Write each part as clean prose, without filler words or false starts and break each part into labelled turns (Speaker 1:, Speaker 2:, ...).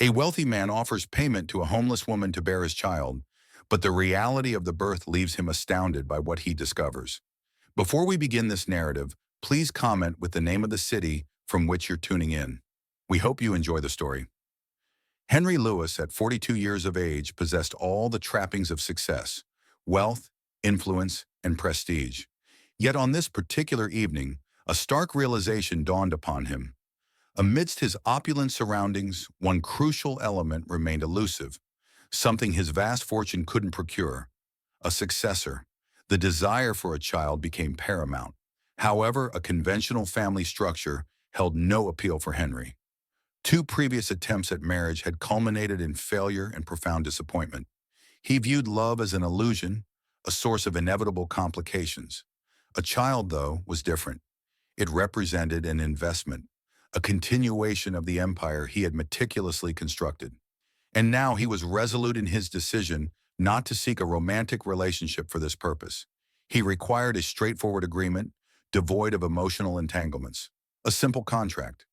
Speaker 1: A wealthy man offers payment to a homeless woman to bear his child, but the reality of the birth leaves him astounded by what he discovers. Before we begin this narrative, please comment with the name of the city from which you're tuning in. We hope you enjoy the story. Henry Lewis, at 42 years of age, possessed all the trappings of success: wealth, influence, and prestige. Yet on this particular evening, a stark realization dawned upon him. Amidst his opulent surroundings, one crucial element remained elusive, something his vast fortune couldn't procure: a successor. The desire for a child became paramount. However, a conventional family structure held no appeal for Henry. Two previous attempts at marriage had culminated in failure and profound disappointment. He viewed love as an illusion, a source of inevitable complications. A child, though, was different. It represented an investment, a continuation of the empire he had meticulously constructed. And now he was resolute in his decision not to seek a romantic relationship for this purpose. He required a straightforward agreement, devoid of emotional entanglements. A simple contract.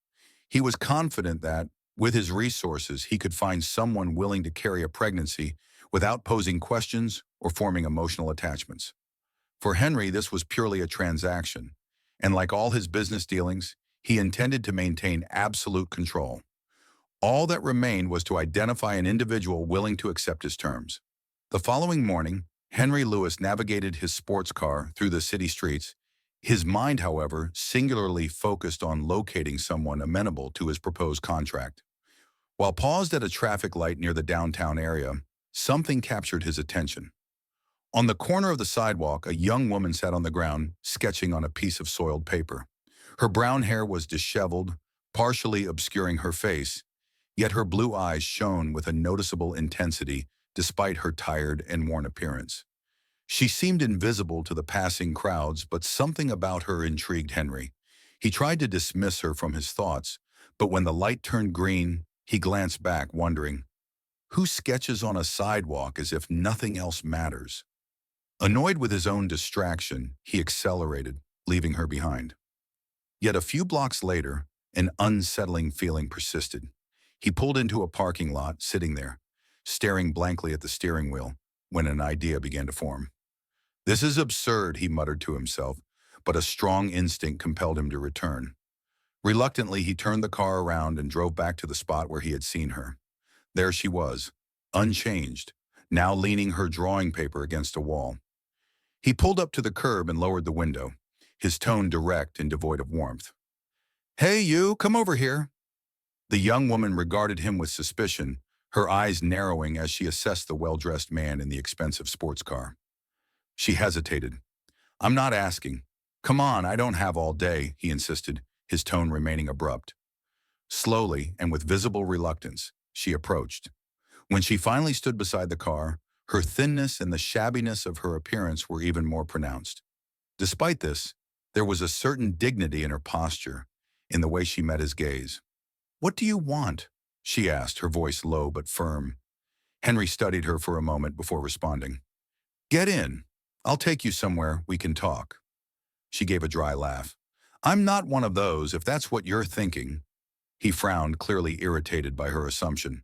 Speaker 1: He was confident that, with his resources, he could find someone willing to carry a pregnancy without posing questions or forming emotional attachments. For Henry, this was purely a transaction, and like all his business dealings, he intended to maintain absolute control. All that remained was to identify an individual willing to accept his terms. The following morning, Henry Lewis navigated his sports car through the city streets, his mind, however, singularly focused on locating someone amenable to his proposed contract. While paused at a traffic light near the downtown area, something captured his attention. On the corner of the sidewalk, a young woman sat on the ground, sketching on a piece of soiled paper. Her brown hair was disheveled, partially obscuring her face, yet her blue eyes shone with a noticeable intensity despite her tired and worn appearance. She seemed invisible to the passing crowds, but something about her intrigued Henry. He tried to dismiss her from his thoughts, but when the light turned green, he glanced back, wondering, who sketches on a sidewalk as if nothing else matters? Annoyed with his own distraction, he accelerated, leaving her behind. Yet a few blocks later, an unsettling feeling persisted. He pulled into a parking lot, sitting there, staring blankly at the steering wheel, when an idea began to form. "This is absurd," he muttered to himself, but a strong instinct compelled him to return. Reluctantly, he turned the car around and drove back to the spot where he had seen her. There she was, unchanged, now leaning her drawing paper against a wall. He pulled up to the curb and lowered the window, his tone direct and devoid of warmth. "Hey, you, come over here." The young woman regarded him with suspicion, her eyes narrowing as she assessed the well-dressed man in the expensive sports car. She hesitated. "I'm not asking. Come on, I don't have all day," he insisted, his tone remaining abrupt. Slowly, and with visible reluctance, she approached. When she finally stood beside the car, her thinness and the shabbiness of her appearance were even more pronounced. Despite this, there was a certain dignity in her posture, in the way she met his gaze. "What do you want?" she asked, her voice low but firm. Henry studied her for a moment before responding. "Get in. I'll take you somewhere we can talk." She gave a dry laugh. "I'm not one of those, if that's what you're thinking." He frowned, clearly irritated by her assumption.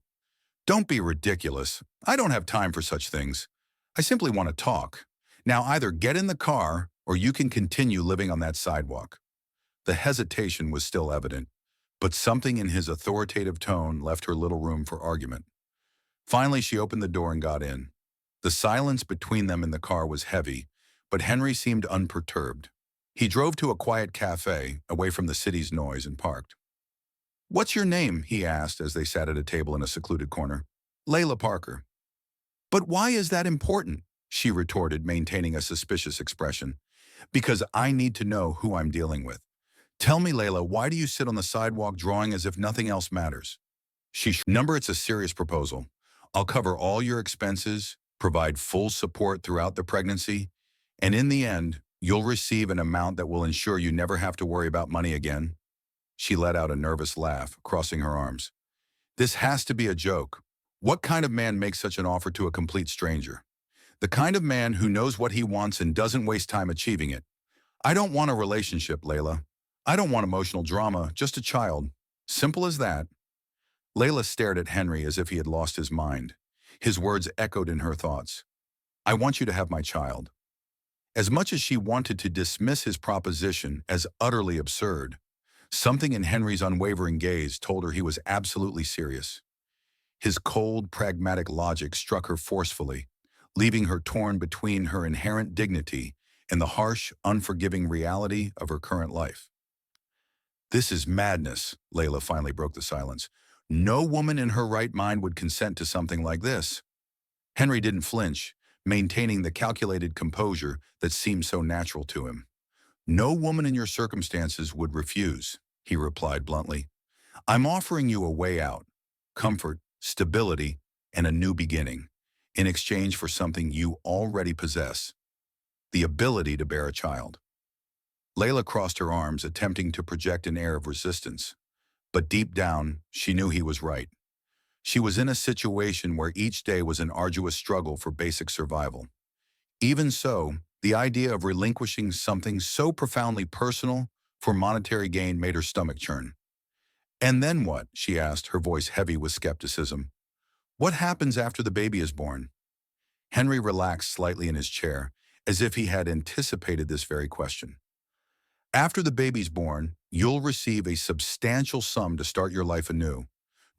Speaker 1: "Don't be ridiculous. I don't have time for such things. I simply want to talk. Now either get in the car or you can continue living on that sidewalk." The hesitation was still evident, but something in his authoritative tone left her little room for argument. Finally, she opened the door and got in. The silence between them in the car was heavy, but Henry seemed unperturbed. He drove to a quiet cafe, away from the city's noise, and parked. "What's your name?" he asked as they sat at a table in a secluded corner. "Layla Parker." "But why is that important?" she retorted, maintaining a suspicious expression. "Because I need to know who I'm dealing with. Tell me, Layla, why do you sit on the sidewalk drawing as if nothing else matters?" Number, it's a serious proposal. I'll cover all your expenses, provide full support throughout the pregnancy, and in the end, you'll receive an amount that will ensure you never have to worry about money again. She let out a nervous laugh, crossing her arms. "This has to be a joke. What kind of man makes such an offer to a complete stranger? The kind of man who knows what he wants and doesn't waste time achieving it. I don't want a relationship, Layla. I don't want emotional drama, just a child. Simple as that." Layla stared at Henry as if he had lost his mind. His words echoed in her thoughts. I want you to have my child. As much as she wanted to dismiss his proposition as utterly absurd, something in Henry's unwavering gaze told her he was absolutely serious. His cold, pragmatic logic struck her forcefully, leaving her torn between her inherent dignity and the harsh, unforgiving reality of her current life. This is madness, Layla finally broke the silence. No woman in her right mind would consent to something like this. Henry didn't flinch, maintaining the calculated composure that seemed so natural to him. No woman in your circumstances would refuse, he replied bluntly. I'm offering you a way out, comfort, stability, and a new beginning, in exchange for something you already possess, the ability to bear a child. Layla crossed her arms, attempting to project an air of resistance. But deep down, she knew he was right. She was in a situation where each day was an arduous struggle for basic survival. Even so, the idea of relinquishing something so profoundly personal for monetary gain made her stomach churn. And then what? She asked, her voice heavy with skepticism. What happens after the baby is born? Henry relaxed slightly in his chair, as if he had anticipated this very question. After the baby's born, you'll receive a substantial sum to start your life anew.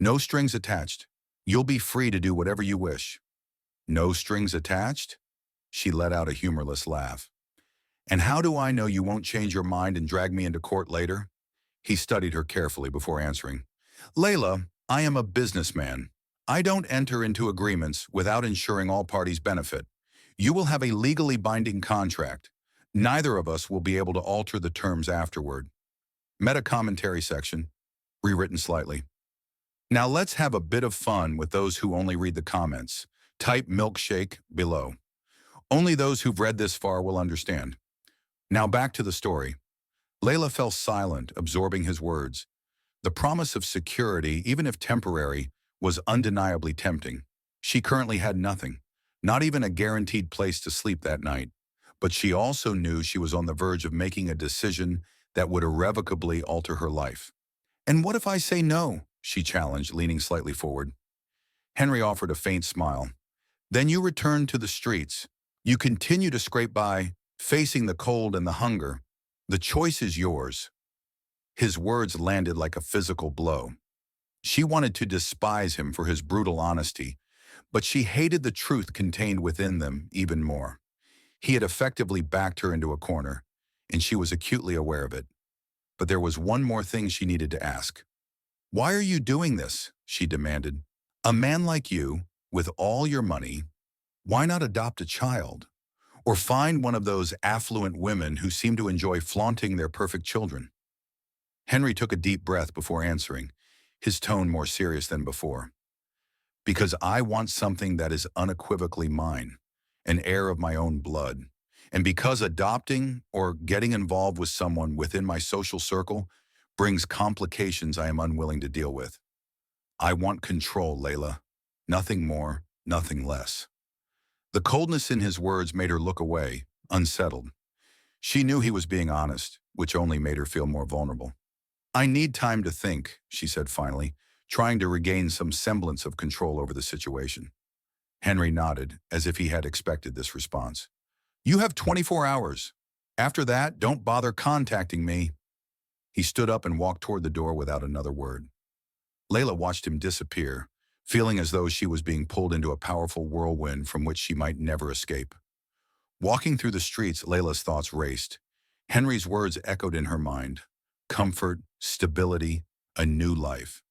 Speaker 1: No strings attached. You'll be free to do whatever you wish. No strings attached? She let out a humorless laugh. And how do I know you won't change your mind and drag me into court later? He studied her carefully before answering. Layla, I am a businessman. I don't enter into agreements without ensuring all parties benefit. You will have a legally binding contract. Neither of us will be able to alter the terms afterward. Meta commentary section, rewritten slightly. Now let's have a bit of fun with those who only read the comments. Type milkshake below. Only those who've read this far will understand. Now back to the story. Layla fell silent, absorbing his words. The promise of security, even if temporary, was undeniably tempting. She currently had nothing, not even a guaranteed place to sleep that night. But she also knew she was on the verge of making a decision that would irrevocably alter her life. And what if I say no? She challenged, leaning slightly forward. Henry offered a faint smile. Then you return to the streets. You continue to scrape by, facing the cold and the hunger. The choice is yours. His words landed like a physical blow. She wanted to despise him for his brutal honesty, but she hated the truth contained within them even more. He had effectively backed her into a corner, and she was acutely aware of it. But there was one more thing she needed to ask. Why are you doing this? She demanded. A man like you, with all your money, why not adopt a child? Or find one of those affluent women who seem to enjoy flaunting their perfect children? Henry took a deep breath before answering, his tone more serious than before. Because I want something that is unequivocally mine, an heir of my own blood. And because adopting or getting involved with someone within my social circle brings complications I am unwilling to deal with. I want control, Layla. Nothing more, nothing less. The coldness in his words made her look away, unsettled. She knew he was being honest, which only made her feel more vulnerable. I need time to think, she said finally, trying to regain some semblance of control over the situation. Henry nodded, as if he had expected this response. You have 24 hours. After that, don't bother contacting me. He stood up and walked toward the door without another word. Layla watched him disappear, feeling as though she was being pulled into a powerful whirlwind from which she might never escape. Walking through the streets, Layla's thoughts raced. Henry's words echoed in her mind. Comfort, stability, a new life.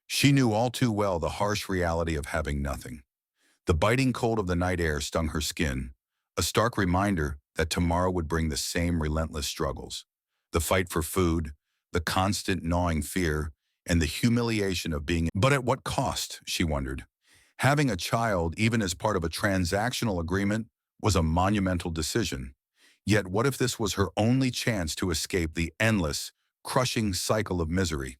Speaker 1: She knew all too well the harsh reality of having nothing. The biting cold of the night air stung her skin, a stark reminder that tomorrow would bring the same relentless struggles. The fight for food, the constant gnawing fear, and the humiliation of being. But at what cost, she wondered. Having a child, even as part of a transactional agreement, was a monumental decision. Yet what if this was her only chance to escape the endless, crushing cycle of misery?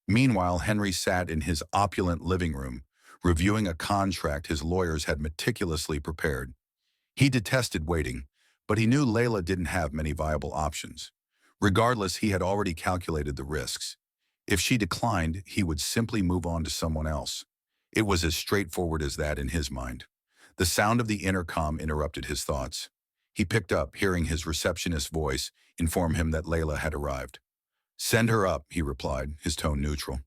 Speaker 1: Meanwhile, Henry sat in his opulent living room, reviewing a contract his lawyers had meticulously prepared. He detested waiting, but he knew Layla didn't have many viable options. Regardless, he had already calculated the risks. If she declined, he would simply move on to someone else. It was as straightforward as that in his mind. The sound of the intercom interrupted his thoughts. He picked up, hearing his receptionist's voice inform him that Layla had arrived. "Send her up," he replied, his tone neutral.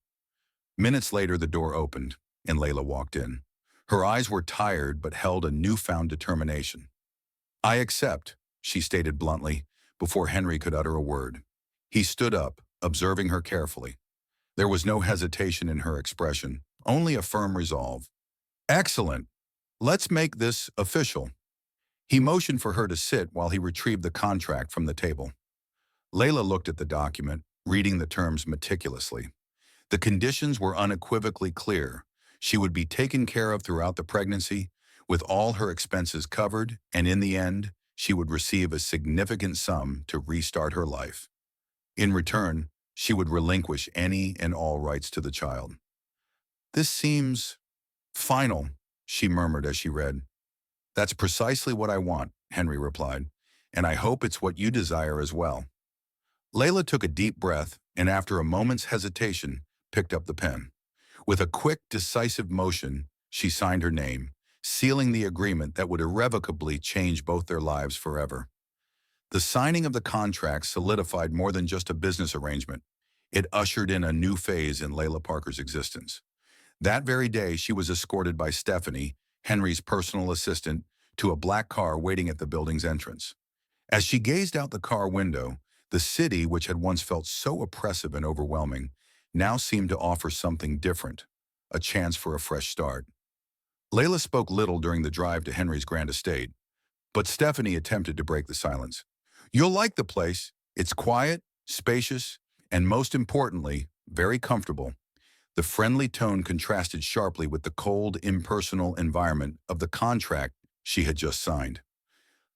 Speaker 1: Minutes later, the door opened, and Layla walked in. Her eyes were tired but held a newfound determination. "I accept," she stated bluntly, before Henry could utter a word. He stood up, observing her carefully. There was no hesitation in her expression, only a firm resolve. "Excellent. Let's make this official." He motioned for her to sit while he retrieved the contract from the table. Layla looked at the document, reading the terms meticulously. The conditions were unequivocally clear. She would be taken care of throughout the pregnancy, with all her expenses covered, and in the end, she would receive a significant sum to restart her life. In return, she would relinquish any and all rights to the child. "This seems final," she murmured as she read. "That's precisely what I want," Henry replied, "and I hope it's what you desire as well." Layla took a deep breath and, after a moment's hesitation, picked up the pen. With a quick, decisive motion, she signed her name, sealing the agreement that would irrevocably change both their lives forever. The signing of the contract solidified more than just a business arrangement. It ushered in a new phase in Layla Parker's existence. That very day, she was escorted by Stephanie, Henry's personal assistant, to a black car waiting at the building's entrance. As she gazed out the car window, the city, which had once felt so oppressive and overwhelming, now seemed to offer something different, a chance for a fresh start. Layla spoke little during the drive to Henry's grand estate, but Stephanie attempted to break the silence. "You'll like the place. It's quiet, spacious, and most importantly, very comfortable." The friendly tone contrasted sharply with the cold, impersonal environment of the contract she had just signed.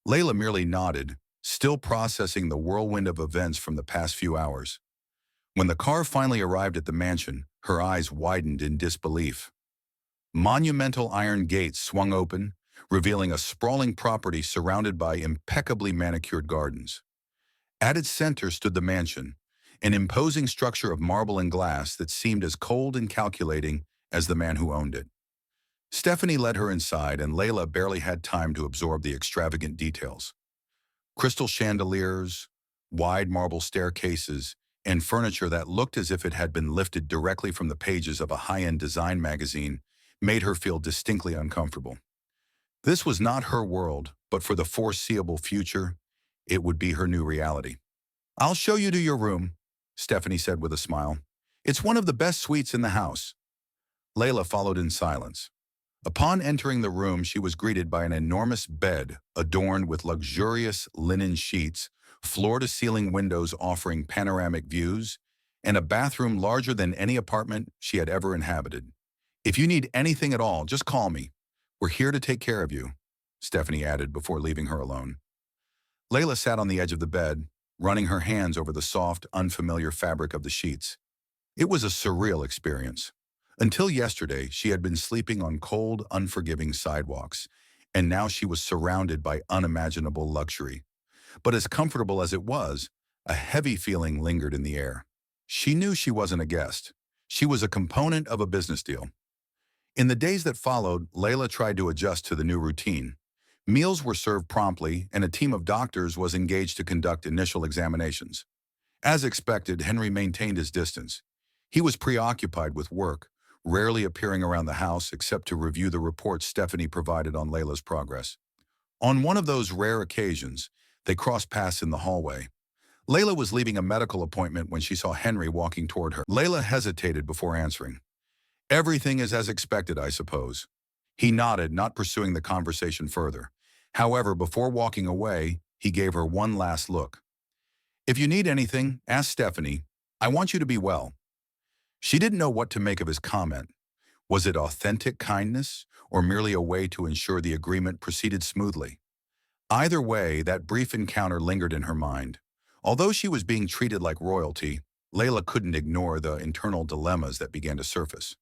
Speaker 1: Layla merely nodded, still processing the whirlwind of events from the past few hours. When the car finally arrived at the mansion, her eyes widened in disbelief. Monumental iron gates swung open, revealing a sprawling property surrounded by impeccably manicured gardens. At its center stood the mansion, an imposing structure of marble and glass that seemed as cold and calculating as the man who owned it. Stephanie led her inside, and Layla barely had time to absorb the extravagant details. Crystal chandeliers, wide marble staircases, and furniture that looked as if it had been lifted directly from the pages of a high-end design magazine made her feel distinctly uncomfortable. This was not her world, but for the foreseeable future, it would be her new reality. "I'll show you to your room," Stephanie said with a smile. "It's one of the best suites in the house." Layla followed in silence. Upon entering the room, she was greeted by an enormous bed adorned with luxurious linen sheets, floor-to-ceiling windows offering panoramic views, and a bathroom larger than any apartment she had ever inhabited. "If you need anything at all, just call me. We're here to take care of you," Stephanie added before leaving her alone. Layla sat on the edge of the bed, running her hands over the soft, unfamiliar fabric of the sheets. It was a surreal experience. Until yesterday, she had been sleeping on cold, unforgiving sidewalks, and now she was surrounded by unimaginable luxury. But as comfortable as it was, a heavy feeling lingered in the air. She knew she wasn't a guest. She was a component of a business deal. In the days that followed, Layla tried to adjust to the new routine. Meals were served promptly, and a team of doctors was engaged to conduct initial examinations. As expected, Henry maintained his distance. He was preoccupied with work, rarely appearing around the house except to review the reports Stephanie provided on Layla's progress. On one of those rare occasions, they crossed paths in the hallway. Layla was leaving a medical appointment when she saw Henry walking toward her. Layla hesitated before answering. "Everything is as expected, I suppose." He nodded, not pursuing the conversation further. However, before walking away, he gave her one last look. "If you need anything, ask Stephanie. I want you to be well." She didn't know what to make of his comment. Was it authentic kindness, or merely a way to ensure the agreement proceeded smoothly? Either way, that brief encounter lingered in her mind. Although she was being treated like royalty, Layla couldn't ignore the internal dilemmas that began to surface.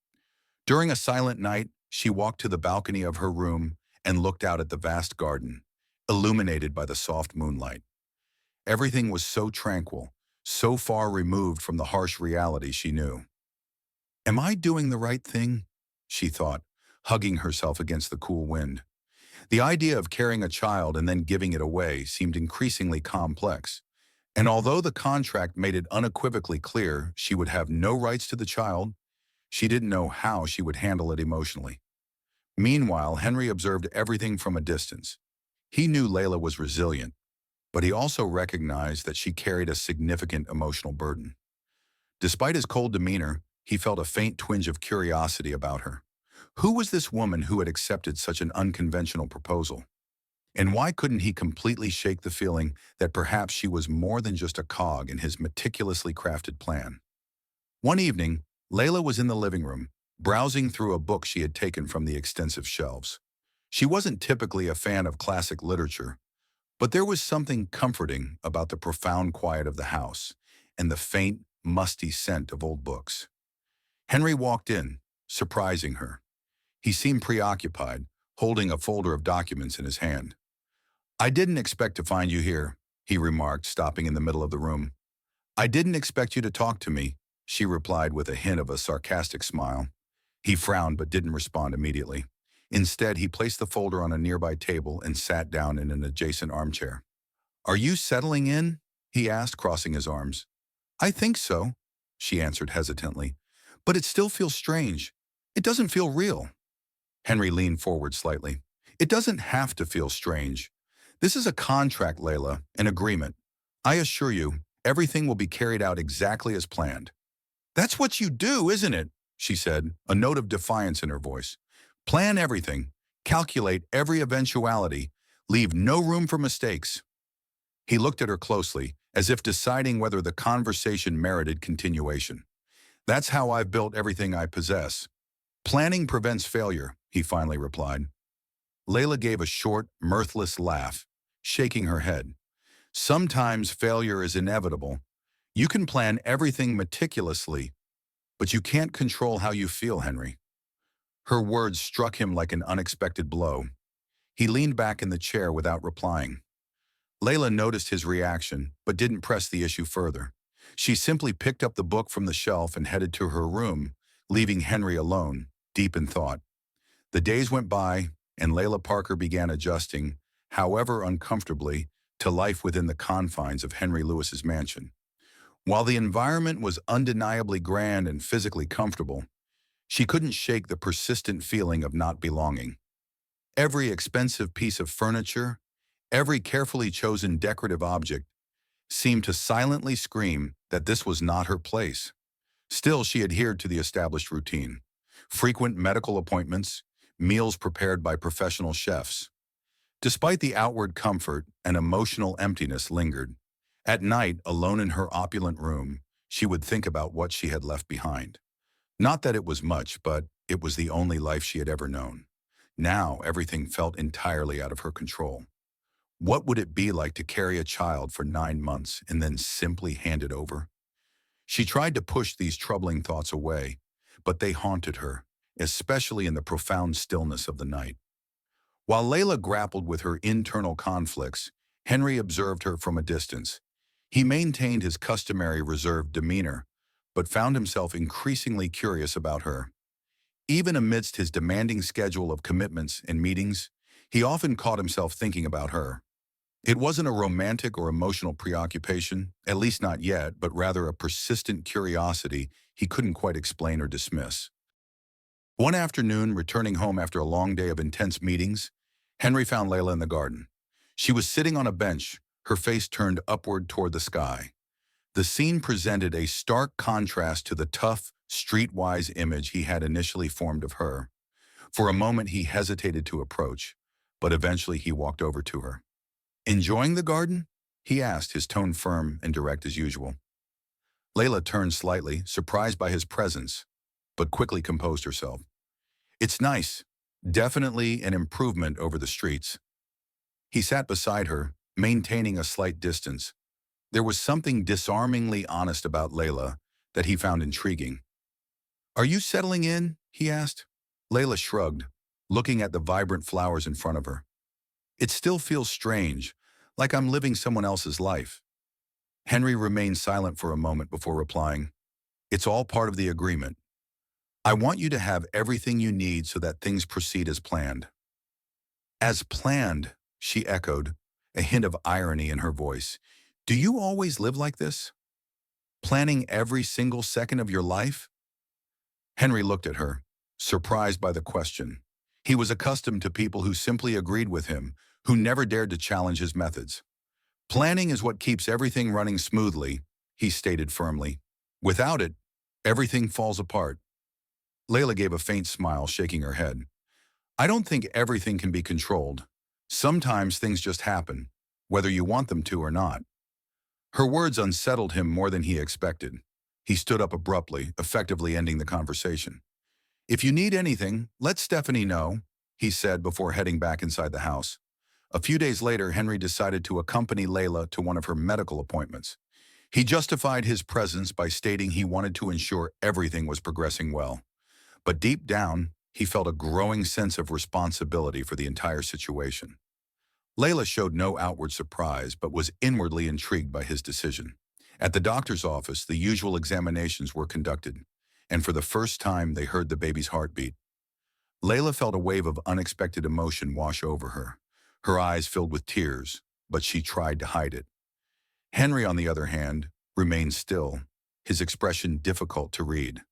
Speaker 1: During a silent night, she walked to the balcony of her room and looked out at the vast garden, illuminated by the soft moonlight. Everything was so tranquil, so far removed from the harsh reality she knew. Am I doing the right thing? She thought, hugging herself against the cool wind. The idea of carrying a child and then giving it away seemed increasingly complex. And although the contract made it unequivocally clear she would have no rights to the child, she didn't know how she would handle it emotionally. Meanwhile, Henry observed everything from a distance. He knew Layla was resilient, but he also recognized that she carried a significant emotional burden. Despite his cold demeanor, he felt a faint twinge of curiosity about her. Who was this woman who had accepted such an unconventional proposal? And why couldn't he completely shake the feeling that perhaps she was more than just a cog in his meticulously crafted plan? One evening, Layla was in the living room, browsing through a book she had taken from the extensive shelves. She wasn't typically a fan of classic literature, but there was something comforting about the profound quiet of the house and the faint, musty scent of old books. Henry walked in, surprising her. He seemed preoccupied, holding a folder of documents in his hand. "I didn't expect to find you here," he remarked, stopping in the middle of the room. "I didn't expect you to talk to me," she replied with a hint of a sarcastic smile. He frowned but didn't respond immediately. Instead, he placed the folder on a nearby table and sat down in an adjacent armchair. "Are you settling in?" he asked, crossing his arms. "I think so," she answered hesitantly. "But it still feels strange. It doesn't feel real." Henry leaned forward slightly. "It doesn't have to feel strange. This is a contract, Layla, an agreement. I assure you, everything will be carried out exactly as planned." "That's what you do, isn't it?" she said, a note of defiance in her voice. "Plan everything, calculate every eventuality, leave no room for mistakes." He looked at her closely, as if deciding whether the conversation merited continuation. "That's how I've built everything I possess. Planning prevents failure," he finally replied. Layla gave a short, mirthless laugh, shaking her head. "Sometimes failure is inevitable. You can plan everything meticulously, but you can't control how you feel, Henry." Her words struck him like an unexpected blow. He leaned back in the chair without replying. Layla noticed his reaction, but didn't press the issue further. She simply picked up the book from the shelf and headed to her room, leaving Henry alone, deep in thought. The days went by, and Layla Parker began adjusting, however uncomfortably, to life within the confines of Henry Lewis's mansion. While the environment was undeniably grand and physically comfortable, she couldn't shake the persistent feeling of not belonging. Every expensive piece of furniture, every carefully chosen decorative object, seemed to silently scream that this was not her place. Still, she adhered to the established routine. Frequent medical appointments, meals prepared by professional chefs. Despite the outward comfort, an emotional emptiness lingered. At night, alone in her opulent room, she would think about what she had left behind. Not that it was much, but it was the only life she had ever known. Now, everything felt entirely out of her control. What would it be like to carry a child for 9 months and then simply hand it over? She tried to push these troubling thoughts away, but they haunted her, especially in the profound stillness of the night. While Layla grappled with her internal conflicts, Henry observed her from a distance. He maintained his customary reserved demeanor, but found himself increasingly curious about her. Even amidst his demanding schedule of commitments and meetings, he often caught himself thinking about her. It wasn't a romantic or emotional preoccupation, at least not yet, but rather a persistent curiosity he couldn't quite explain or dismiss. One afternoon, returning home after a long day of intense meetings, Henry found Layla in the garden. She was sitting on a bench, her face turned upward toward the sky. The scene presented a stark contrast to the tough, streetwise image he had initially formed of her. For a moment, he hesitated to approach, but eventually he walked over to her. "Enjoying the garden?" he asked, his tone firm and direct as usual. Layla turned slightly, surprised by his presence, but quickly composed herself. "It's nice. Definitely an improvement over the streets." He sat beside her, maintaining a slight distance. There was something disarmingly honest about Layla that he found intriguing. "Are you settling in?" he asked. Layla shrugged, looking at the vibrant flowers in front of her. "It still feels strange, like I'm living someone else's life." Henry remained silent for a moment before replying, "It's all part of the agreement. I want you to have everything you need so that things proceed as planned." "As planned," she echoed, a hint of irony in her voice. "Do you always live like this? Planning every single second of your life?" Henry looked at her, surprised by the question. He was accustomed to people who simply agreed with him, who never dared to challenge his methods. "Planning is what keeps everything running smoothly," he stated firmly. "Without it, everything falls apart." Layla gave a faint smile, shaking her head. "I don't think everything can be controlled. Sometimes things just happen, whether you want them to or not." Her words unsettled him more than he expected. He stood up abruptly, effectively ending the conversation. "If you need anything, let Stephanie know," he said before heading back inside the house. A few days later, Henry decided to accompany Layla to one of her medical appointments. He justified his presence by stating he wanted to ensure everything was progressing well. But deep down, he felt a growing sense of responsibility for the entire situation. Layla showed no outward surprise, but was inwardly intrigued by his decision. At the doctor's office, the usual examinations were conducted, and for the first time, they heard the baby's heartbeat. Layla felt a wave of unexpected emotion wash over her. Her eyes filled with tears, but she tried to hide it. Henry, on the other hand, remained still, his expression difficult to read.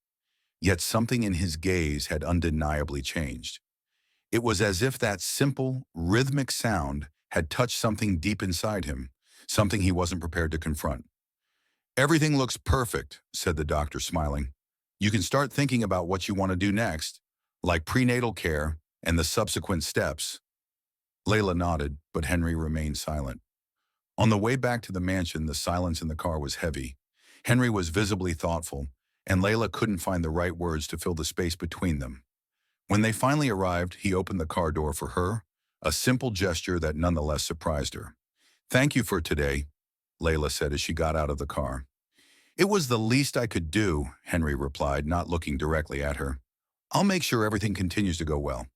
Speaker 1: Yet something in his gaze had undeniably changed. It was as if that simple, rhythmic sound had touched something deep inside him, something he wasn't prepared to confront. "Everything looks perfect," said the doctor, smiling. "You can start thinking about what you want to do next, like prenatal care and the subsequent steps." Layla nodded, but Henry remained silent. On the way back to the mansion, the silence in the car was heavy. Henry was visibly thoughtful, and Layla couldn't find the right words to fill the space between them. When they finally arrived, he opened the car door for her, a simple gesture that nonetheless surprised her. "Thank you for today," Layla said as she got out of the car. "It was the least I could do," Henry replied, not looking directly at her. "I'll make sure everything continues to go well."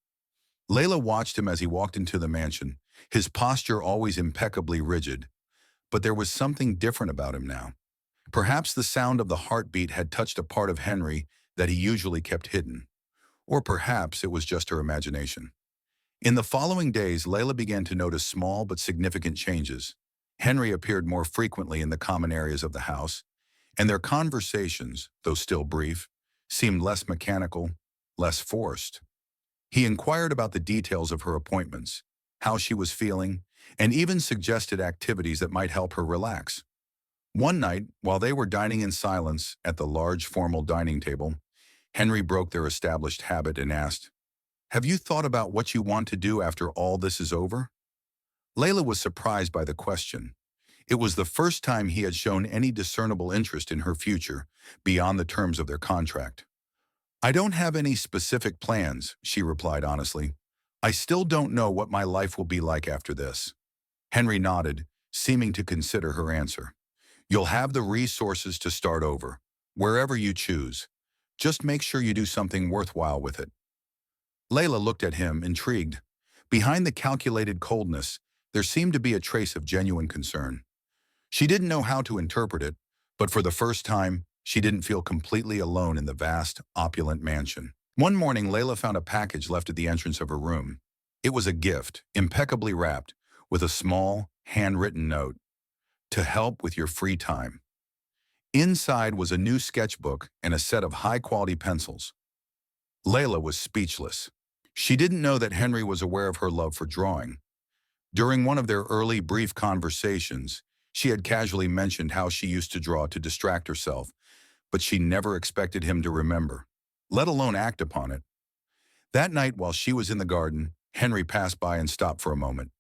Speaker 1: Layla watched him as he walked into the mansion, his posture always impeccably rigid. But there was something different about him now. Perhaps the sound of the heartbeat had touched a part of Henry that he usually kept hidden. Or perhaps it was just her imagination. In the following days, Layla began to notice small but significant changes. Henry appeared more frequently in the common areas of the house, and their conversations, though still brief, seemed less mechanical, less forced. He inquired about the details of her appointments, how she was feeling, and even suggested activities that might help her relax. One night, while they were dining in silence at the large formal dining table, Henry broke their established habit and asked, "Have you thought about what you want to do after all this is over?" Layla was surprised by the question. It was the first time he had shown any discernible interest in her future beyond the terms of their contract. "I don't have any specific plans," she replied honestly. "I still don't know what my life will be like after this." Henry nodded, seeming to consider her answer. "You'll have the resources to start over, wherever you choose. Just make sure you do something worthwhile with it." Layla looked at him, intrigued. Behind the calculated coldness, there seemed to be a trace of genuine concern. She didn't know how to interpret it, but for the first time, she didn't feel completely alone in the vast, opulent mansion. One morning, Layla found a package left at the entrance of her room. It was a gift, impeccably wrapped, with a small, handwritten note. "To help with your free time." Inside was a new sketchbook and a set of high-quality pencils. Layla was speechless. She didn't know that Henry was aware of her love for drawing. During one of their early, brief conversations, she had casually mentioned how she used to draw to distract herself, but she never expected him to remember, let alone act upon it. That night, while she was in the garden, Henry passed by and stopped for a moment.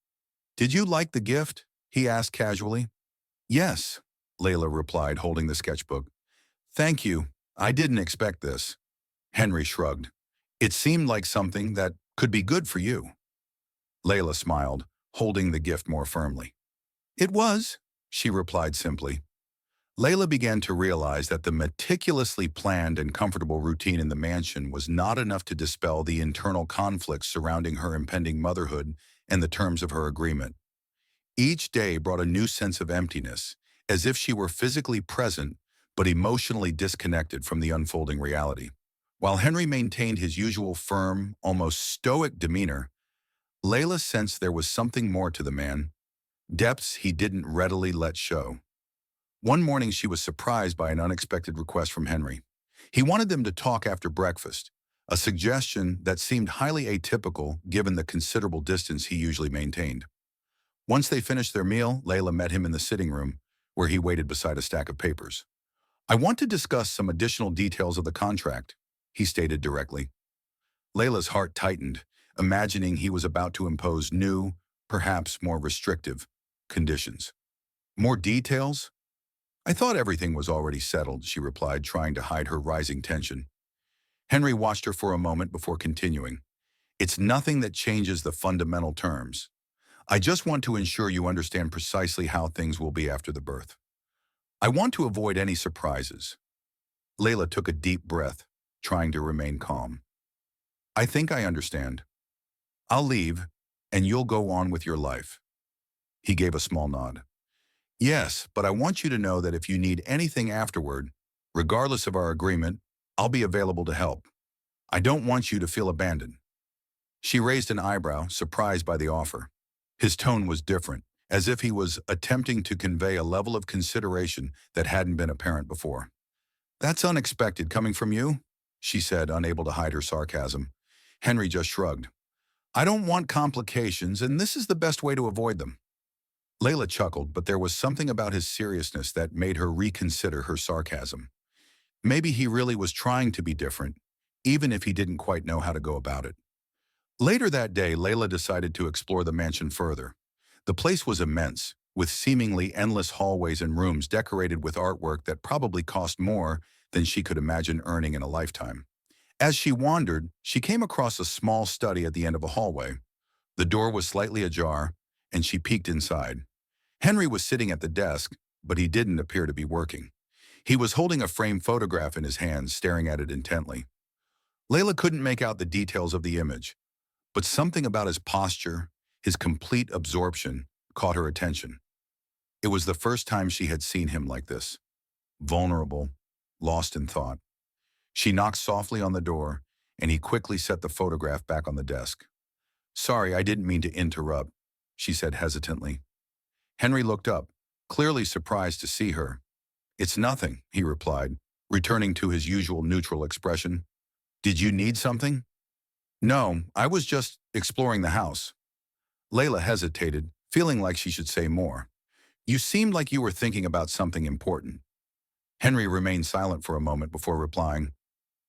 Speaker 1: "Did you like the gift?" he asked casually. "Yes," Layla replied, holding the sketchbook. "Thank you. I didn't expect this." Henry shrugged. "It seemed like something that could be good for you." Layla smiled, holding the gift more firmly. "It was," she replied simply. Layla began to realize that the meticulously planned and comfortable routine in the mansion was not enough to dispel the internal conflicts surrounding her impending motherhood and the terms of her agreement. Each day brought a new sense of emptiness, as if she were physically present but emotionally disconnected from the unfolding reality. While Henry maintained his usual firm, almost stoic demeanor, Layla sensed there was something more to the man, depths he didn't readily let show. One morning she was surprised by an unexpected request from Henry. He wanted them to talk after breakfast, a suggestion that seemed highly atypical given the considerable distance he usually maintained. Once they finished their meal, Layla met him in the sitting room, where he waited beside a stack of papers. "I want to discuss some additional details of the contract," he stated directly. Layla's heart tightened, imagining he was about to impose new, perhaps more restrictive, conditions. "More details? I thought everything was already settled," she replied, trying to hide her rising tension. Henry watched her for a moment before continuing. "It's nothing that changes the fundamental terms. I just want to ensure you understand precisely how things will be after the birth. I want to avoid any surprises." Layla took a deep breath, trying to remain calm. "I think I understand. I'll leave, and you'll go on with your life." He gave a small nod. "Yes, but I want you to know that if you need anything afterward, regardless of our agreement, I'll be available to help. I don't want you to feel abandoned." She raised an eyebrow, surprised by the offer. His tone was different, as if he was attempting to convey a level of consideration that hadn't been apparent before. "That's unexpected coming from you," she said, unable to hide her sarcasm. Henry just shrugged. "I don't want complications, and this is the best way to avoid them." Layla chuckled, but there was something about his seriousness that made her reconsider her sarcasm. Maybe he really was trying to be different, even if he didn't quite know how to go about it. Later that day, Layla decided to explore the mansion further. The place was immense, with seemingly endless hallways and rooms decorated with artwork that probably cost more than she could imagine earning in a lifetime. As she wandered, she came across a small study at the end of a hallway. The door was slightly ajar, and she peeked inside. Henry was sitting at the desk, but he didn't appear to be working. He was holding a framed photograph in his hands, staring at it intently. Layla couldn't make out the details of the image, but something about his posture, his complete absorption, caught her attention. It was the first time she had seen him like this, vulnerable, lost in thought. She knocked softly on the door, and he quickly set the photograph back on the desk. "Sorry, I didn't mean to interrupt," she said hesitantly. Henry looked up, clearly surprised to see her. "It's nothing," he replied, returning to his usual neutral expression. "Did you need something?" "No, I was just exploring the house." Layla hesitated, feeling like she should say more. "You seemed like you were thinking about something important." Henry remained silent for a moment before replying,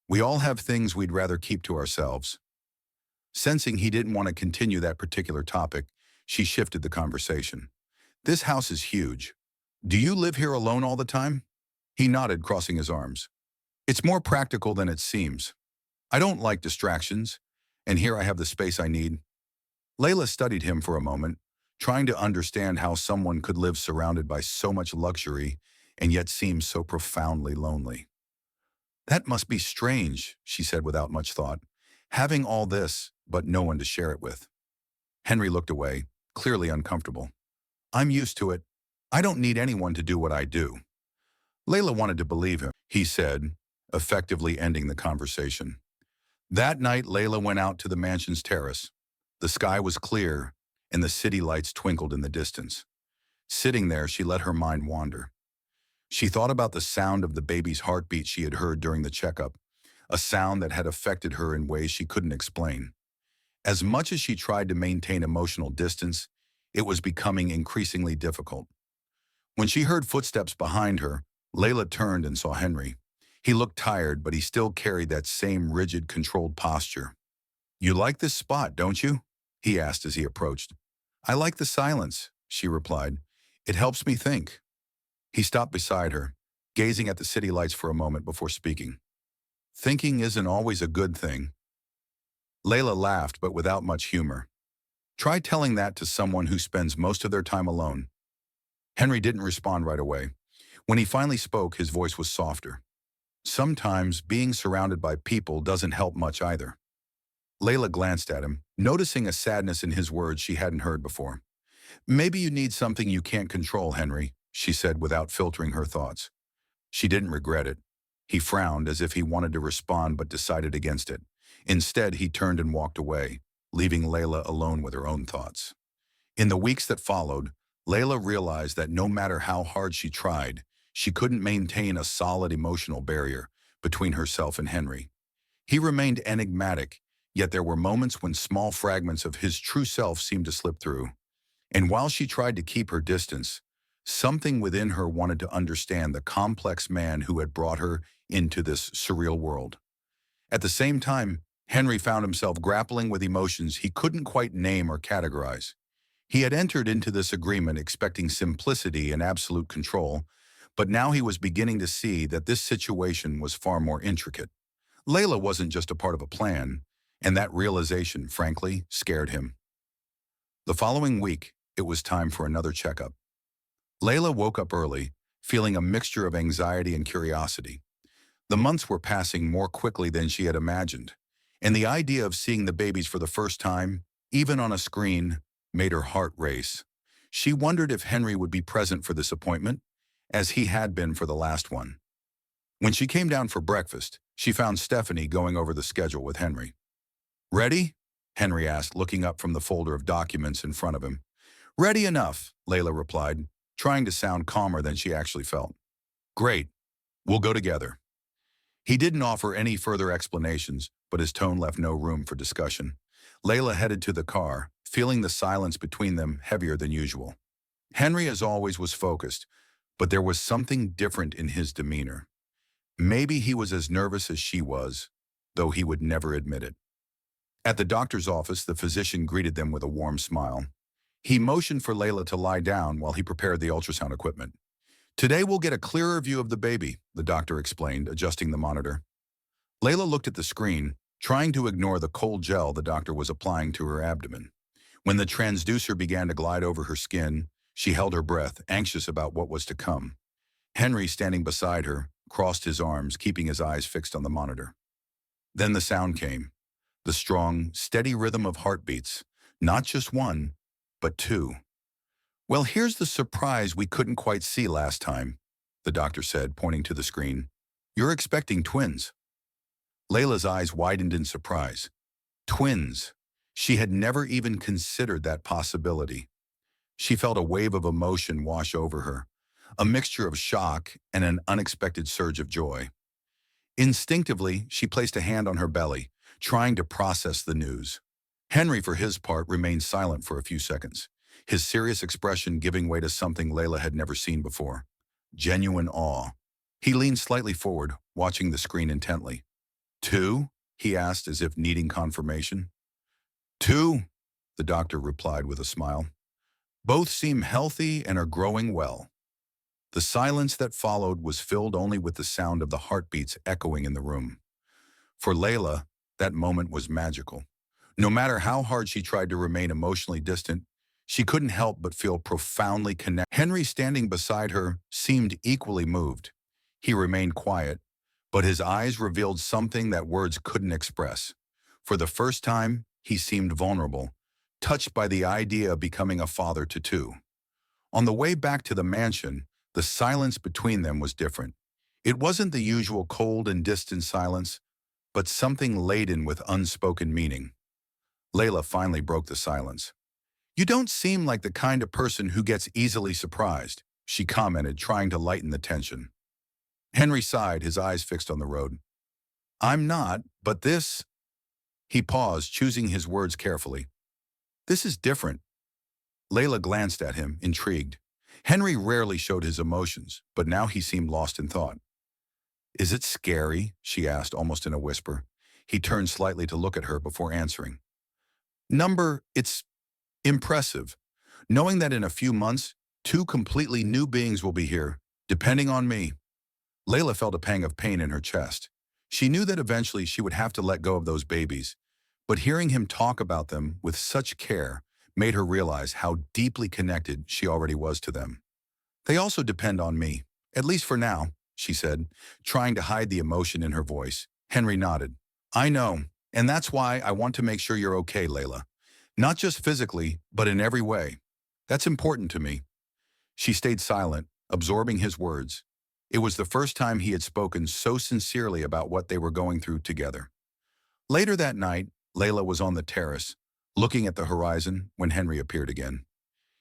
Speaker 1: "We all have things we'd rather keep to ourselves." Sensing he didn't want to continue that particular topic, she shifted the conversation. "This house is huge. Do you live here alone all the time?" He nodded, crossing his arms. "It's more practical than it seems. I don't like distractions, and here I have the space I need." Layla studied him for a moment, trying to understand how someone could live surrounded by so much luxury and yet seem so profoundly lonely. "That must be strange," she said without much thought, "having all this, but no one to share it with." Henry looked away, clearly uncomfortable. "I'm used to it. I don't need anyone to do what I do." Layla wanted to believe him, he said, effectively ending the conversation. That night, Layla went out to the mansion's terrace. The sky was clear, and the city lights twinkled in the distance. Sitting there, she let her mind wander. She thought about the sound of the baby's heartbeat she had heard during the checkup, a sound that had affected her in ways she couldn't explain. As much as she tried to maintain emotional distance, it was becoming increasingly difficult. When she heard footsteps behind her, Layla turned and saw Henry. He looked tired, but he still carried that same rigid, controlled posture. "You like this spot, don't you?" he asked as he approached. "I like the silence," she replied. "It helps me think." He stopped beside her, gazing at the city lights for a moment before speaking. "Thinking isn't always a good thing." Layla laughed, but without much humor. "Try telling that to someone who spends most of their time alone." Henry didn't respond right away. When he finally spoke, his voice was softer. "Sometimes being surrounded by people doesn't help much either." Layla glanced at him, noticing a sadness in his words she hadn't heard before. "Maybe you need something you can't control, Henry," she said without filtering her thoughts. She didn't regret it. He frowned as if he wanted to respond but decided against it. Instead, he turned and walked away, leaving Layla alone with her own thoughts. In the weeks that followed, Layla realized that no matter how hard she tried, she couldn't maintain a solid emotional barrier between herself and Henry. He remained enigmatic, yet there were moments when small fragments of his true self seemed to slip through. And while she tried to keep her distance, something within her wanted to understand the complex man who had brought her into this surreal world. At the same time, Henry found himself grappling with emotions he couldn't quite name or categorize. He had entered into this agreement expecting simplicity and absolute control, but now he was beginning to see that this situation was far more intricate. Layla wasn't just a part of a plan, and that realization, frankly, scared him. The following week, it was time for another checkup. Layla woke up early, feeling a mixture of anxiety and curiosity. The months were passing more quickly than she had imagined, and the idea of seeing the babies for the first time, even on a screen, made her heart race. She wondered if Henry would be present for this appointment, as he had been for the last one. When she came down for breakfast, she found Stephanie going over the schedule with Henry. "Ready?" Henry asked, looking up from the folder of documents in front of him. "Ready enough," Layla replied, trying to sound calmer than she actually felt. "Great. We'll go together." He didn't offer any further explanations, but his tone left no room for discussion. Layla headed to the car, feeling the silence between them heavier than usual. Henry, as always, was focused, but there was something different in his demeanor. Maybe he was as nervous as she was, though he would never admit it. At the doctor's office, the physician greeted them with a warm smile. He motioned for Layla to lie down while he prepared the ultrasound equipment. "Today we'll get a clearer view of the baby," the doctor explained, adjusting the monitor. Layla looked at the screen, trying to ignore the cold gel the doctor was applying to her abdomen. When the transducer began to glide over her skin, she held her breath, anxious about what was to come. Henry, standing beside her, crossed his arms, keeping his eyes fixed on the monitor. Then the sound came, the strong, steady rhythm of heartbeats, not just one, but two. "Well, here's the surprise we couldn't quite see last time," the doctor said, pointing to the screen. "You're expecting twins." Layla's eyes widened in surprise. Twins. She had never even considered that possibility. She felt a wave of emotion wash over her, a mixture of shock and an unexpected surge of joy. Instinctively, she placed a hand on her belly, trying to process the news. Henry, for his part, remained silent for a few seconds, his serious expression giving way to something Layla had never seen before: genuine awe. He leaned slightly forward, watching the screen intently. "Two?" he asked, as if needing confirmation. "Two," the doctor replied with a smile. "Both seem healthy and are growing well." The silence that followed was filled only with the sound of the heartbeats echoing in the room. For Layla, that moment was magical. No matter how hard she tried to remain emotionally distant, she couldn't help but feel profoundly connected. Henry, standing beside her, seemed equally moved. He remained quiet, but his eyes revealed something that words couldn't express. For the first time, he seemed vulnerable, touched by the idea of becoming a father to two. On the way back to the mansion, the silence between them was different. It wasn't the usual cold and distant silence, but something laden with unspoken meaning. Layla finally broke the silence. "You don't seem like the kind of person who gets easily surprised," she commented, trying to lighten the tension. Henry sighed, his eyes fixed on the road. "I'm not, but this—" He paused, choosing his words carefully. "This is different." Layla glanced at him, intrigued. Henry rarely showed his emotions, but now he seemed lost in thought. "Is it scary?" she asked, almost in a whisper. He turned slightly to look at her before answering. It's impressive. Knowing that in a few months, two completely new beings will be here, depending on me." Layla felt a pang of pain in her chest. She knew that eventually she would have to let go of those babies, but hearing him talk about them with such care made her realize how deeply connected she already was to them. "They also depend on me, at least for now," she said, trying to hide the emotion in her voice. Henry nodded. "I know, and that's why I want to make sure you're okay, Layla. Not just physically, but in every way. That's important to me." She stayed silent, absorbing his words. It was the first time he had spoken so sincerely about what they were going through together. Later that night, Layla was on the terrace, looking at the horizon when Henry appeared again.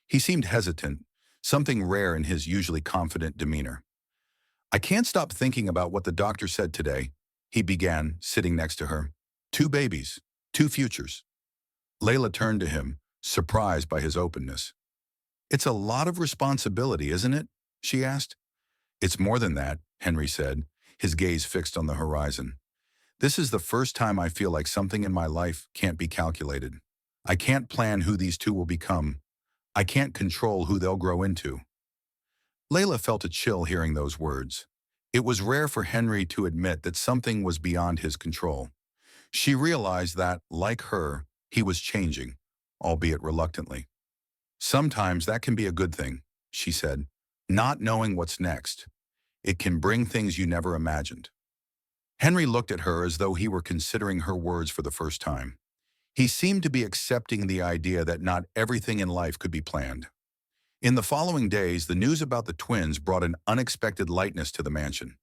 Speaker 1: He seemed hesitant, something rare in his usually confident demeanor. "I can't stop thinking about what the doctor said today," he began, sitting next to her. "Two babies, two futures." Layla turned to him, surprised by his openness. "It's a lot of responsibility, isn't it?" she asked. "It's more than that," Henry said, his gaze fixed on the horizon. "This is the first time I feel like something in my life can't be calculated. I can't plan who these two will become. I can't control who they'll grow into." Layla felt a chill hearing those words. It was rare for Henry to admit that something was beyond his control. She realized that, like her, he was changing, albeit reluctantly. "Sometimes that can be a good thing," she said. "Not knowing what's next. It can bring things you never imagined." Henry looked at her as though he were considering her words for the first time. He seemed to be accepting the idea that not everything in life could be planned. In the following days, the news about the twins brought an unexpected lightness to the mansion.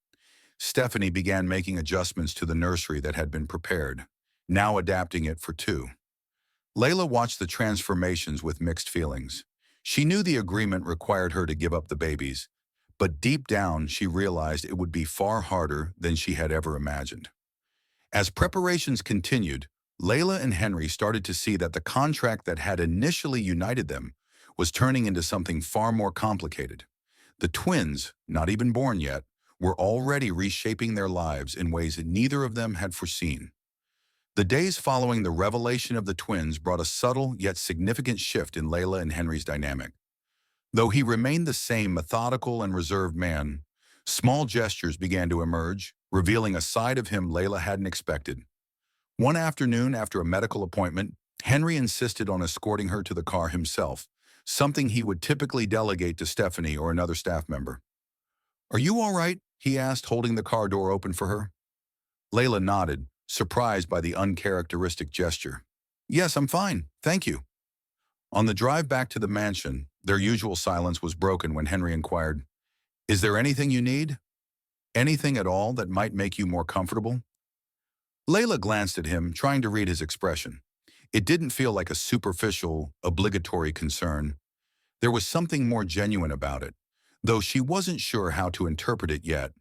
Speaker 1: Stephanie began making adjustments to the nursery that had been prepared, now adapting it for two. Layla watched the transformations with mixed feelings. She knew the agreement required her to give up the babies, but deep down she realized it would be far harder than she had ever imagined. As preparations continued, Layla and Henry started to see that the contract that had initially united them was turning into something far more complicated. The twins, not even born yet, were already reshaping their lives in ways that neither of them had foreseen. The days following the revelation of the twins brought a subtle yet significant shift in Layla and Henry's dynamic. Though he remained the same methodical and reserved man, small gestures began to emerge, revealing a side of him Layla hadn't expected. One afternoon, after a medical appointment, Henry insisted on escorting her to the car himself, something he would typically delegate to Stephanie or another staff member. "Are you all right?" he asked, holding the car door open for her. Layla nodded, surprised by the uncharacteristic gesture. "Yes, I'm fine, thank you." On the drive back to the mansion, their usual silence was broken when Henry inquired, "Is there anything you need? Anything at all that might make you more comfortable?" Layla glanced at him, trying to read his expression. It didn't feel like a superficial, obligatory concern. There was something more genuine about it, though she wasn't sure how to interpret it yet.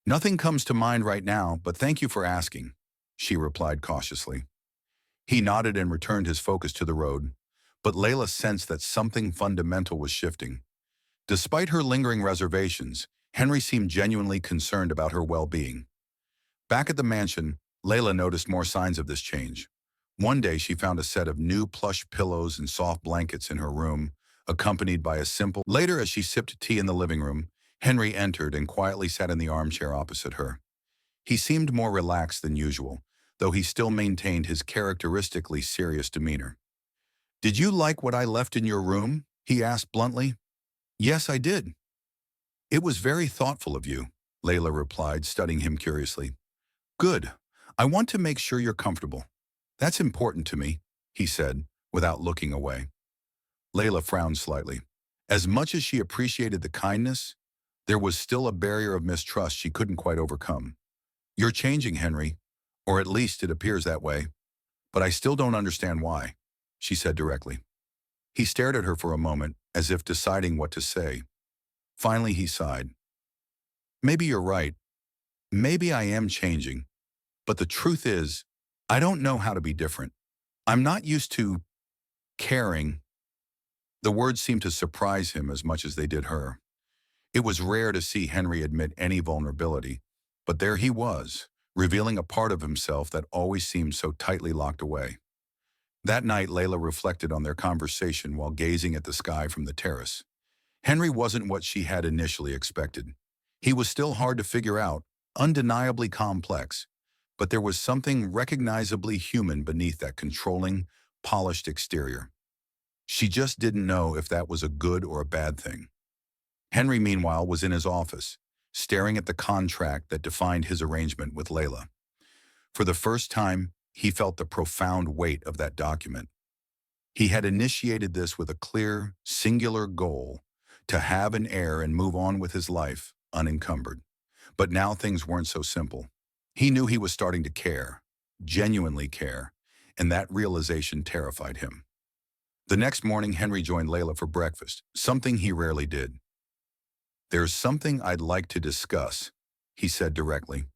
Speaker 1: "Nothing comes to mind right now, but thank you for asking," she replied cautiously. He nodded and returned his focus to the road, but Layla sensed that something fundamental was shifting. Despite her lingering reservations, Henry seemed genuinely concerned about her well-being. Back at the mansion, Layla noticed more signs of this change. One day she found a set of new plush pillows and soft blankets in her room, accompanied by a simple... Later, as she sipped tea in the living room, Henry entered and quietly sat in the armchair opposite her. He seemed more relaxed than usual, though he still maintained his characteristically serious demeanor. "Did you like what I left in your room?" he asked bluntly. "Yes, I did." "It was very thoughtful of you," Layla replied, studying him curiously. "Good. I want to make sure you're comfortable. That's important to me," he said, without looking away. Layla frowned slightly. As much as she appreciated the kindness, there was still a barrier of mistrust she couldn't quite overcome. "You're changing, Henry, or at least it appears that way. But I still don't understand why," she said directly. He stared at her for a moment, as if deciding what to say. Finally, he sighed. "Maybe you're right. Maybe I am changing. But the truth is, I don't know how to be different. I'm not used to caring." The words seemed to surprise him as much as they did her. It was rare to see Henry admit any vulnerability, but there he was, revealing a part of himself that always seemed so tightly locked away. That night, Layla reflected on their conversation while gazing at the sky from the terrace. Henry wasn't what she had initially expected. He was still hard to figure out, undeniably complex, but there was something recognizably human beneath that controlling, polished exterior. She just didn't know if that was a good or a bad thing. Henry, meanwhile, was in his office, staring at the contract that defined his arrangement with Layla. For the first time, he felt the profound weight of that document. He had initiated this with a clear, singular goal: to have an heir and move on with his life unencumbered. But now things weren't so simple. He knew he was starting to care, genuinely care, and that realization terrified him. The next morning, Henry joined Layla for breakfast, something he rarely did. "There's something I'd like to discuss," he said directly.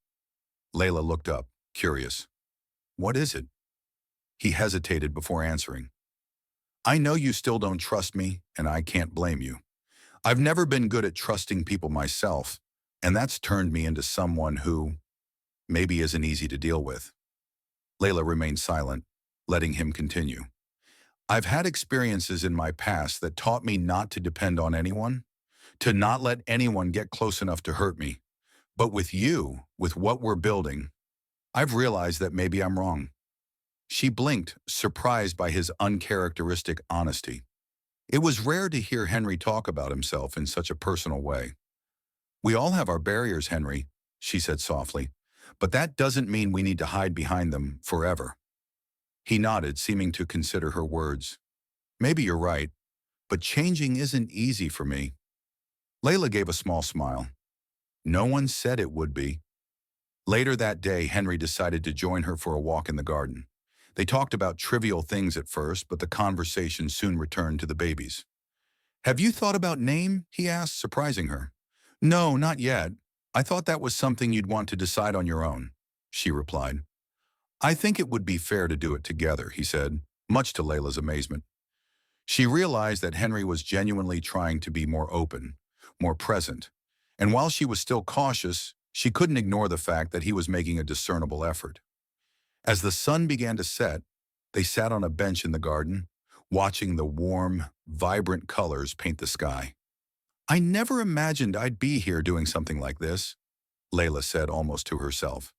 Speaker 1: Layla looked up, curious. "What is it?" He hesitated before answering. "I know you still don't trust me, and I can't blame you. I've never been good at trusting people myself, and that's turned me into someone who maybe isn't easy to deal with." Layla remained silent, letting him continue. "I've had experiences in my past that taught me not to depend on anyone, to not let anyone get close enough to hurt me. But with you, with what we're building, I've realized that maybe I'm wrong." She blinked, surprised by his uncharacteristic honesty. It was rare to hear Henry talk about himself in such a personal way. "We all have our barriers, Henry," she said softly, "but that doesn't mean we need to hide behind them forever." He nodded, seeming to consider her words. "Maybe you're right, but changing isn't easy for me." Layla gave a small smile. "No one said it would be." Later that day, Henry decided to join her for a walk in the garden. They talked about trivial things at first, but the conversation soon returned to the babies. "Have you thought about name?" he asked, surprising her. "No, not yet. I thought that was something you'd want to decide on your own," she replied. "I think it would be fair to do it together," he said, much to Layla's amazement. She realized that Henry was genuinely trying to be more open, more present, and while she was still cautious, she couldn't ignore the fact that he was making a discernible effort. As the sun began to set, they sat on a bench in the garden, watching the warm, vibrant colors paint the sky. "I never imagined I'd be here doing something like this," Layla said almost to herself.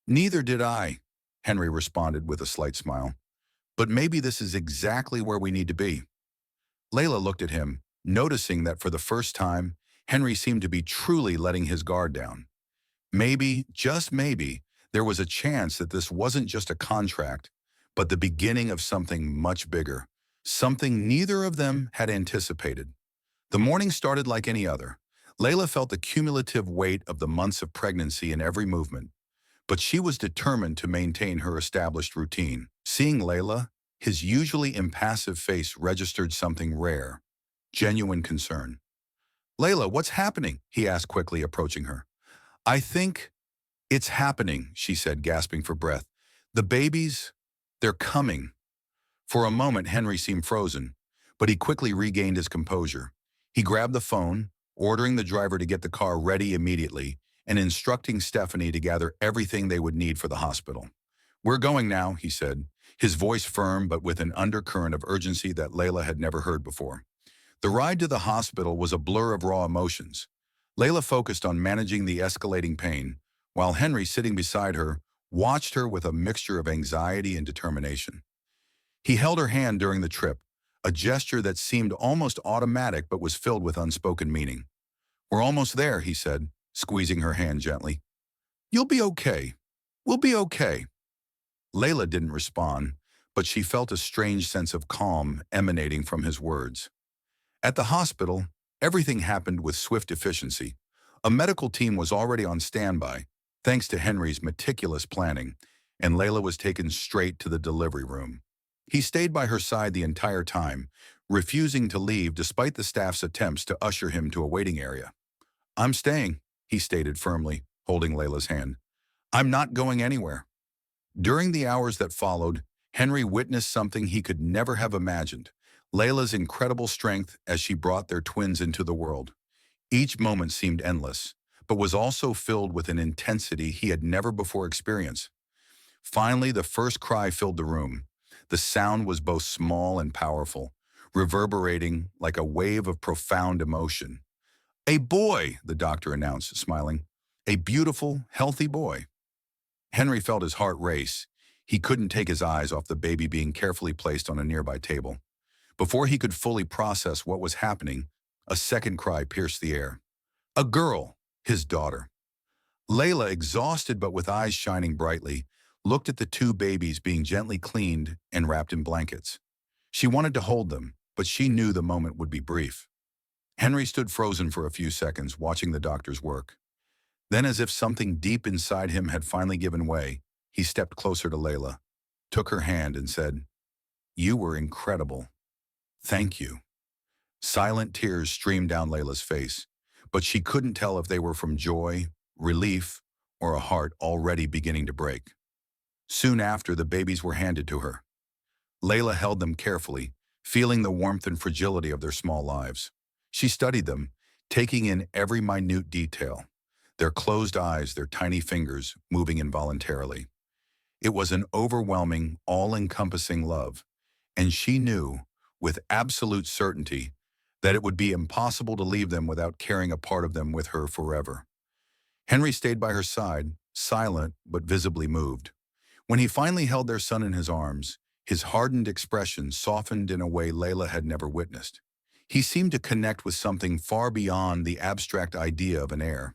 Speaker 1: "Neither did I," Henry responded with a slight smile. "But maybe this is exactly where we need to be." Layla looked at him, noticing that for the first time, Henry seemed to be truly letting his guard down. Maybe, just maybe, there was a chance that this wasn't just a contract, but the beginning of something much bigger, something neither of them had anticipated. The morning started like any other. Layla felt the cumulative weight of the months of pregnancy in every movement, but she was determined to maintain her established routine. Seeing Layla, his usually impassive face registered something rare, genuine concern. "Layla, what's happening?" he asked quickly, approaching her. "I think it's happening," she said, gasping for breath. "The babies, they're coming." For a moment, Henry seemed frozen, but he quickly regained his composure. He grabbed the phone, ordering the driver to get the car ready immediately and instructing Stephanie to gather everything they would need for the hospital. "We're going now," he said, his voice firm but with an undercurrent of urgency that Layla had never heard before. The ride to the hospital was a blur of raw emotions. Layla focused on managing the escalating pain, while Henry, sitting beside her, watched her with a mixture of anxiety and determination. He held her hand during the trip, a gesture that seemed almost automatic but was filled with unspoken meaning. "We're almost there," he said, squeezing her hand gently. "You'll be okay. We'll be okay." Layla didn't respond, but she felt a strange sense of calm emanating from his words. At the hospital, everything happened with swift efficiency. A medical team was already on standby, thanks to Henry's meticulous planning, and Layla was taken straight to the delivery room. He stayed by her side the entire time, refusing to leave despite the staff's attempts to usher him to a waiting area. "I'm staying," he stated firmly, holding Layla's hand. "I'm not going anywhere." During the hours that followed, Henry witnessed something he could never have imagined: Layla's incredible strength as she brought their twins into the world. Each moment seemed endless, but was also filled with an intensity he had never before experienced. Finally, the first cry filled the room. The sound was both small and powerful, reverberating like a wave of profound emotion. "A boy," the doctor announced, smiling. "A beautiful, healthy boy." Henry felt his heart race. He couldn't take his eyes off the baby being carefully placed on a nearby table. Before he could fully process what was happening, a second cry pierced the air. A girl, his daughter. Layla, exhausted but with eyes shining brightly, looked at the two babies being gently cleaned and wrapped in blankets. She wanted to hold them, but she knew the moment would be brief. Henry stood frozen for a few seconds, watching the doctor's work. Then, as if something deep inside him had finally given way, he stepped closer to Layla, took her hand and said, "You were incredible. Thank you." Silent tears streamed down Layla's face, but she couldn't tell if they were from joy, relief, or a heart already beginning to break. Soon after, the babies were handed to her. Layla held them carefully, feeling the warmth and fragility of their small lives. She studied them, taking in every minute detail, their closed eyes, their tiny fingers moving involuntarily. It was an overwhelming, all-encompassing love, and she knew, with absolute certainty, that it would be impossible to leave them without carrying a part of them with her forever. Henry stayed by her side, silent but visibly moved. When he finally held their son in his arms, his hardened expression softened in a way Layla had never witnessed. He seemed to connect with something far beyond the abstract idea of an heir.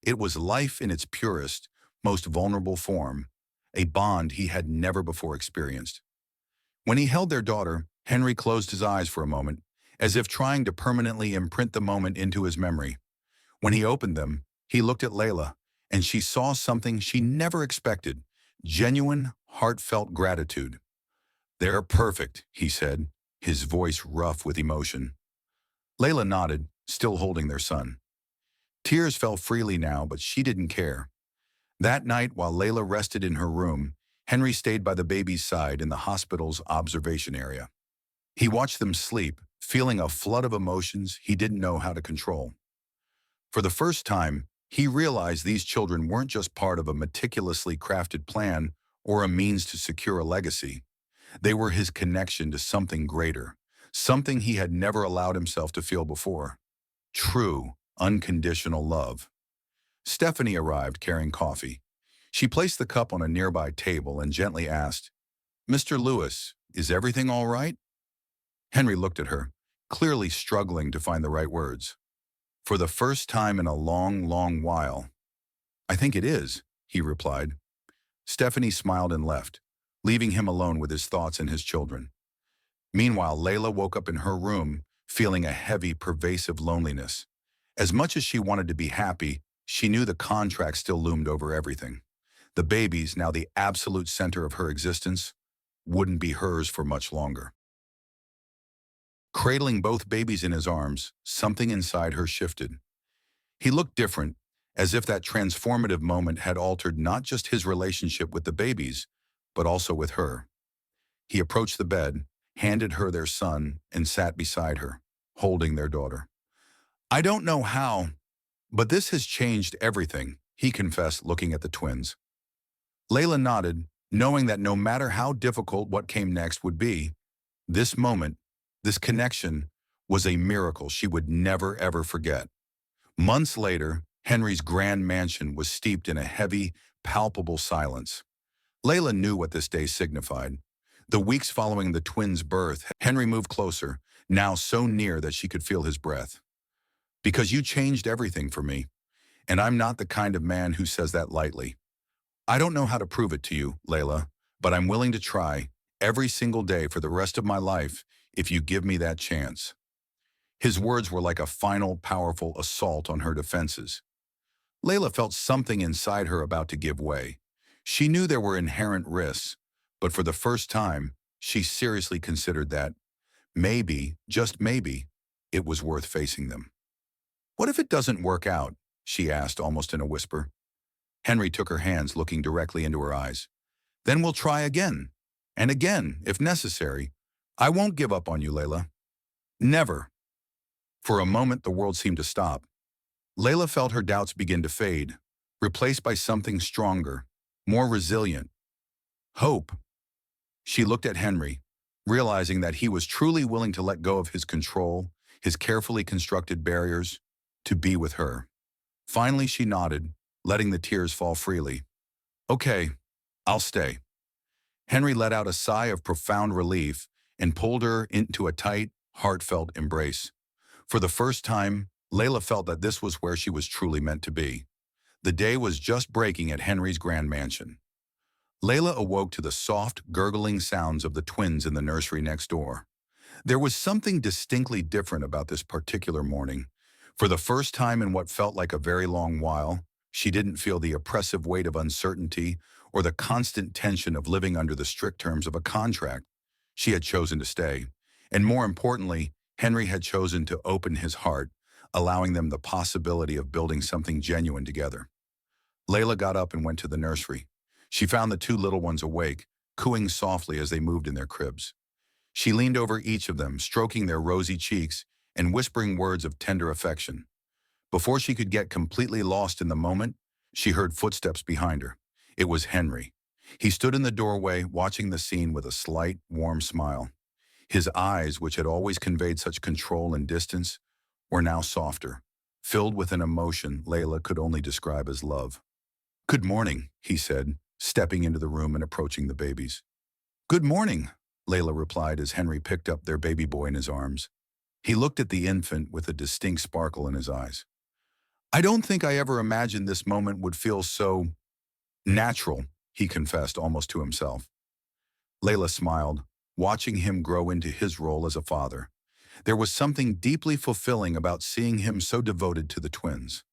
Speaker 1: It was life in its purest, most vulnerable form, a bond he had never before experienced. When he held their daughter, Henry closed his eyes for a moment, as if trying to permanently imprint the moment into his memory. When he opened them, he looked at Layla, and she saw something she never expected: genuine, heartfelt gratitude. "They're perfect," he said, his voice rough with emotion. Layla nodded, still holding their son. Tears fell freely now, but she didn't care. That night, while Layla rested in her room, Henry stayed by the baby's side in the hospital's observation area. He watched them sleep, feeling a flood of emotions he didn't know how to control. For the first time, he realized these children weren't just part of a meticulously crafted plan or a means to secure a legacy. They were his connection to something greater, something he had never allowed himself to feel before: true, unconditional love. Stephanie arrived carrying coffee. She placed the cup on a nearby table and gently asked, "Mr. Lewis, is everything all right?" Henry looked at her, clearly struggling to find the right words. "For the first time in a long, long while, I think it is," he replied. Stephanie smiled and left, leaving him alone with his thoughts and his children. Meanwhile, Layla woke up in her room, feeling a heavy, pervasive loneliness. As much as she wanted to be happy, she knew the contract still loomed over everything. The babies, now the absolute center of her existence, wouldn't be hers for much longer. Cradling both babies in his arms, something inside her shifted. He looked different, as if that transformative moment had altered not just his relationship with the babies, but also with her. He approached the bed, handed her their son, and sat beside her, holding their daughter. "I don't know how, but this has changed everything," he confessed, looking at the twins. Layla nodded, knowing that no matter how difficult what came next would be, this moment, this connection, was a miracle she would never ever forget. Months later, Henry's grand mansion was steeped in a heavy, palpable silence. Layla knew what this day signified. The weeks following the twins' birth, Henry moved closer, now so near that she could feel his breath. "Because you changed everything for me, and I'm not the kind of man who says that lightly. I don't know how to prove it to you, Layla, but I'm willing to try every single day for the rest of my life if you give me that chance." His words were like a final, powerful assault on her defenses. Layla felt something inside her about to give way. She knew there were inherent risks, but for the first time, she seriously considered that maybe, just maybe, it was worth facing them. "What if it doesn't work out?" she asked, almost in a whisper. Henry took her hands, looking directly into her eyes. "Then we'll try again, and again, if necessary. I won't give up on you, Layla. Never." For a moment, the world seemed to stop. Layla felt her doubts begin to fade, replaced by something stronger, more resilient: hope. She looked at Henry, realizing that he was truly willing to let go of his control, his carefully constructed barriers, to be with her. Finally, she nodded, letting the tears fall freely. "Okay, I'll stay." Henry let out a sigh of profound relief and pulled her into a tight, heartfelt embrace. For the first time, Layla felt that this was where she was truly meant to be. The day was just breaking at Henry's grand mansion. Layla awoke to the soft, gurgling sounds of the twins in the nursery next door. There was something distinctly different about this particular morning. For the first time in what felt like a very long while, she didn't feel the oppressive weight of uncertainty or the constant tension of living under the strict terms of a contract. She had chosen to stay. And more importantly, Henry had chosen to open his heart, allowing them the possibility of building something genuine together. Layla got up and went to the nursery. She found the two little ones awake, cooing softly as they moved in their cribs. She leaned over each of them, stroking their rosy cheeks and whispering words of tender affection. Before she could get completely lost in the moment, she heard footsteps behind her. It was Henry. He stood in the doorway, watching the scene with a slight, warm smile. His eyes, which had always conveyed such control and distance, were now softer, filled with an emotion Layla could only describe as love. "Good morning," he said, stepping into the room and approaching the babies. "Good morning," Layla replied as Henry picked up their baby boy in his arms. He looked at the infant with a distinct sparkle in his eyes. "I don't think I ever imagined this moment would feel so natural," he confessed almost to himself. Layla smiled, watching him grow into his role as a father. There was something deeply fulfilling about seeing him so devoted to the twins.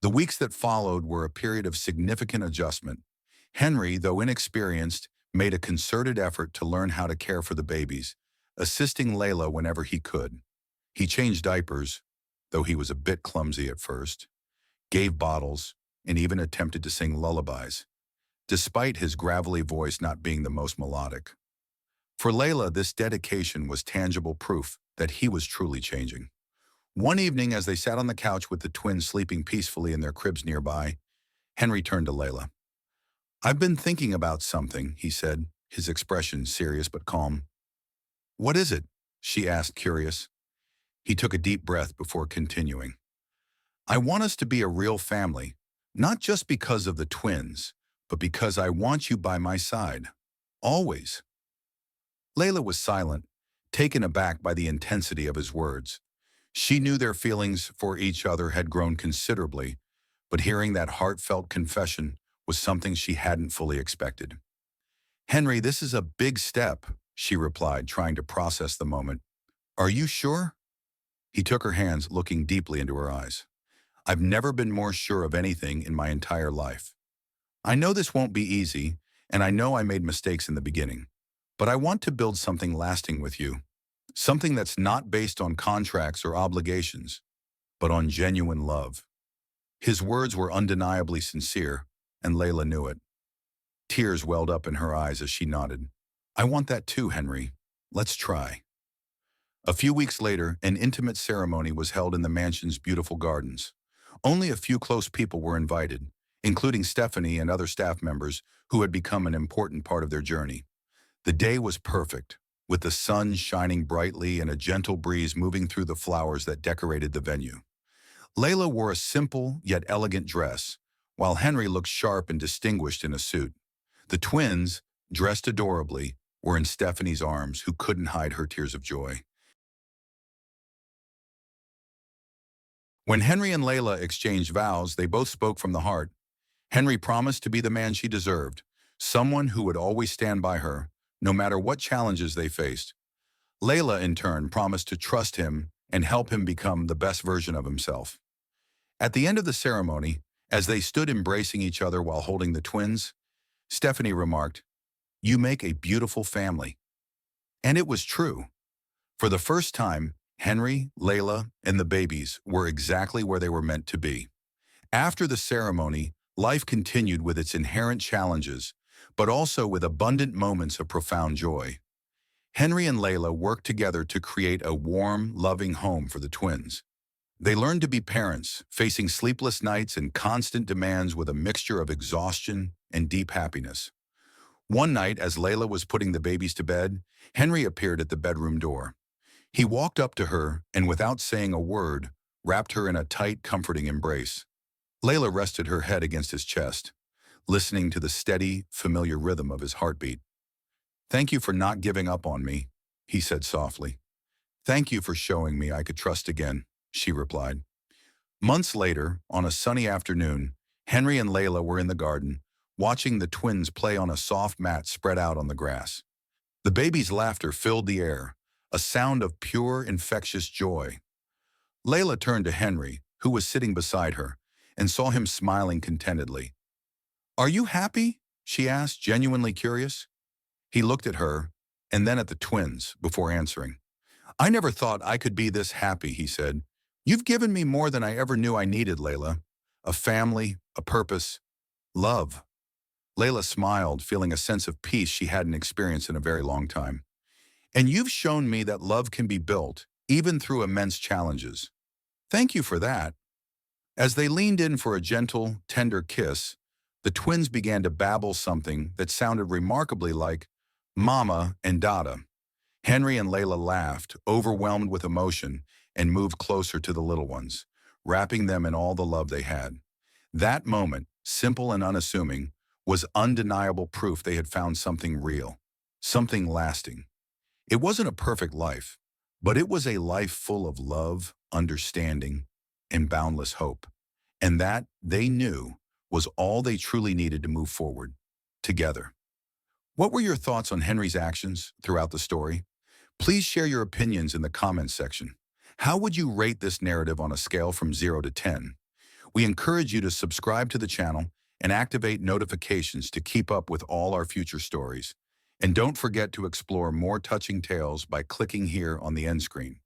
Speaker 1: The weeks that followed were a period of significant adjustment. Henry, though inexperienced, made a concerted effort to learn how to care for the babies, assisting Layla whenever he could. He changed diapers, though he was a bit clumsy at first, gave bottles, and even attempted to sing lullabies, despite his gravelly voice not being the most melodic. For Layla, this dedication was tangible proof that he was truly changing. One evening, as they sat on the couch with the twins sleeping peacefully in their cribs nearby, Henry turned to Layla. "I've been thinking about something," he said, his expression serious but calm. "What is it?" she asked, curious. He took a deep breath before continuing. "I want us to be a real family, not just because of the twins, but because I want you by my side. Always." Layla was silent, taken aback by the intensity of his words. She knew their feelings for each other had grown considerably, but hearing that heartfelt confession was something she hadn't fully expected. "Henry, this is a big step," she replied, trying to process the moment. "Are you sure?" He took her hands, looking deeply into her eyes. "I've never been more sure of anything in my entire life. I know this won't be easy, and I know I made mistakes in the beginning, but I want to build something lasting with you. Something that's not based on contracts or obligations, but on genuine love." His words were undeniably sincere, and Layla knew it. Tears welled up in her eyes as she nodded. "I want that too, Henry. Let's try." A few weeks later, an intimate ceremony was held in the mansion's beautiful gardens. Only a few close people were invited, including Stephanie and other staff members who had become an important part of their journey. The day was perfect, with the sun shining brightly and a gentle breeze moving through the flowers that decorated the venue. Layla wore a simple yet elegant dress, while Henry looked sharp and distinguished in a suit. The twins, dressed adorably, were in Stephanie's arms, who couldn't hide her tears of joy. When Henry and Layla exchanged vows, they both spoke from the heart. Henry promised to be the man she deserved, someone who would always stand by her, no matter what challenges they faced. Layla, in turn, promised to trust him and help him become the best version of himself. At the end of the ceremony, as they stood embracing each other while holding the twins, Stephanie remarked, "You make a beautiful family." And it was true. For the first time, Henry, Layla, and the babies were exactly where they were meant to be. After the ceremony, life continued with its inherent challenges, but also with abundant moments of profound joy. Henry and Layla worked together to create a warm, loving home for the twins. They learned to be parents, facing sleepless nights and constant demands with a mixture of exhaustion and deep happiness. One night, as Layla was putting the babies to bed, Henry appeared at the bedroom door. He walked up to her and, without saying a word, wrapped her in a tight, comforting embrace. Layla rested her head against his chest, listening to the steady, familiar rhythm of his heartbeat. "Thank you for not giving up on me," he said softly. "Thank you for showing me I could trust again," she replied. Months later, on a sunny afternoon, Henry and Layla were in the garden, watching the twins play on a soft mat spread out on the grass. The baby's laughter filled the air, a sound of pure, infectious joy. Layla turned to Henry, who was sitting beside her, and saw him smiling contentedly. "Are you happy?" she asked, genuinely curious. He looked at her, and then at the twins, before answering. "I never thought I could be this happy," he said. "You've given me more than I ever knew I needed, Layla. A family, a purpose, love." Layla smiled, feeling a sense of peace she hadn't experienced in a very long time. "And you've shown me that love can be built, even through immense challenges. Thank you for that." As they leaned in for a gentle, tender kiss, the twins began to babble something that sounded remarkably like Mama and Dada. Henry and Layla laughed, overwhelmed with emotion, and moved closer to the little ones, wrapping them in all the love they had. That moment, simple and unassuming, was undeniable proof they had found something real, something lasting. It wasn't a perfect life, but it was a life full of love, understanding, and boundless hope. And that, they knew, was all they truly needed to move forward, together. What were your thoughts on Henry's actions throughout the story? Please share your opinions in the comments section. How would you rate this narrative on a scale from 0 to 10? We encourage you to subscribe to the channel and activate notifications to keep up with all our future stories. And don't forget to explore more touching tales by clicking here on the end screen.